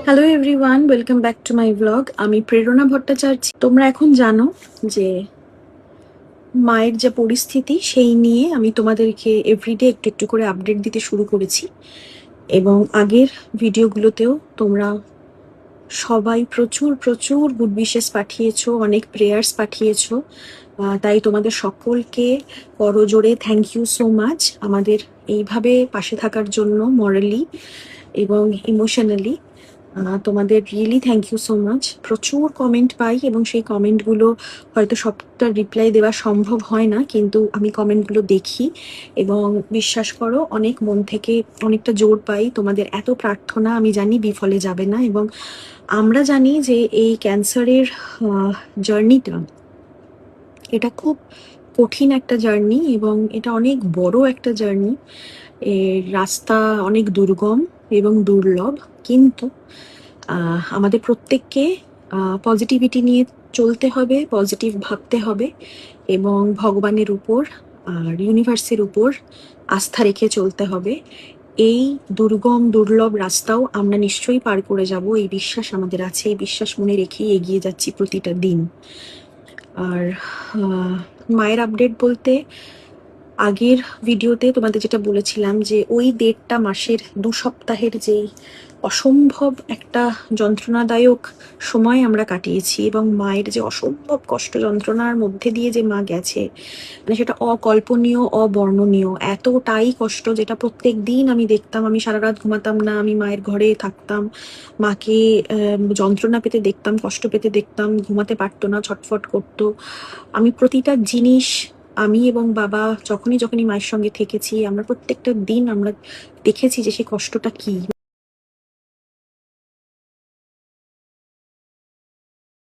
Hello everyone, welcome back to my blog. আমি প্রেরণা ভট্টাচার্য। তোমরা এখন জানো যে মায়ের যে পরিস্থিতি সেই নিয়ে আমি তোমাদেরকে এভরিডে একটু একটু করে আপডেট দিতে শুরু করেছি, এবং আগের ভিডিওগুলোতেও তোমরা সবাই প্রচুর প্রচুর গুড উইশেস পাঠিয়েছো, অনেক প্রেয়ার্স পাঠিয়েছো। তাই তোমাদের সকলকে করজোড়ে থ্যাংক ইউ সো মাচ আমাদের এইভাবে পাশে থাকার জন্য, মরালি এবং ইমোশনালি। তোমাদের really thank you so much. প্রচুর কমেন্ট পাই এবং সেই কমেন্টগুলো হয়তো সবটা রিপ্লাই দেওয়া সম্ভব হয় না, কিন্তু আমি কমেন্টগুলো দেখি এবং বিশ্বাস করো অনেক মন থেকে অনেকটা জোর পাই। তোমাদের এত প্রার্থনা আমি জানি বিফলে যাবে না, এবং আমরা জানি যে এই ক্যান্সারের জার্নিটা, এটা খুব কঠিন একটা জার্নি এবং এটা অনেক বড় একটা জার্নি। এর রাস্তা অনেক দুর্গম এবং দুর্লভ, কিন্তু আমাদের প্রত্যেককে পজিটিভিটি নিয়ে চলতে হবে, পজিটিভ ভাবতে হবে এবং ভগবানের উপর আর ইউনিভার্সের উপর আস্থা রেখে চলতে হবে। এই দুর্গম দুর্লভ রাস্তাও আমরা নিশ্চয়ই পার করে যাব, এই বিশ্বাস আমাদের আছে। এই বিশ্বাস মনে রেখেই এগিয়ে যাচ্ছি প্রতিটা দিন। আর মায়ের আপডেট বলতে, আগের ভিডিওতে তোমাদের যেটা বলেছিলাম যে ওই 1.5 মাসের 2 সপ্তাহের যেই অসম্ভব একটা যন্ত্রণাদায়ক সময় আমরা কাটিয়েছি, এবং মায়ের যে অসম্ভব কষ্ট যন্ত্রণার মধ্যে দিয়ে যে মা গেছে, মানে সেটা অকল্পনীয়, অবর্ণনীয়। এতটাই কষ্ট যেটা প্রত্যেক দিন আমি দেখতাম। আমি সারা রাত ঘুমাতাম না, আমি মায়ের ঘরে থাকতাম, মাকে যন্ত্রণা পেতে দেখতাম, কষ্ট পেতে দেখতাম, ঘুমাতে পারতো না, ছটফট করতো। আমি প্রতিটা জিনিস, আমি এবং বাবা যখনই যখনই মায়ের সঙ্গে থেকেছি, আমরা প্রত্যেকটা দিন আমরা দেখেছি যে সেই কষ্টটা কি।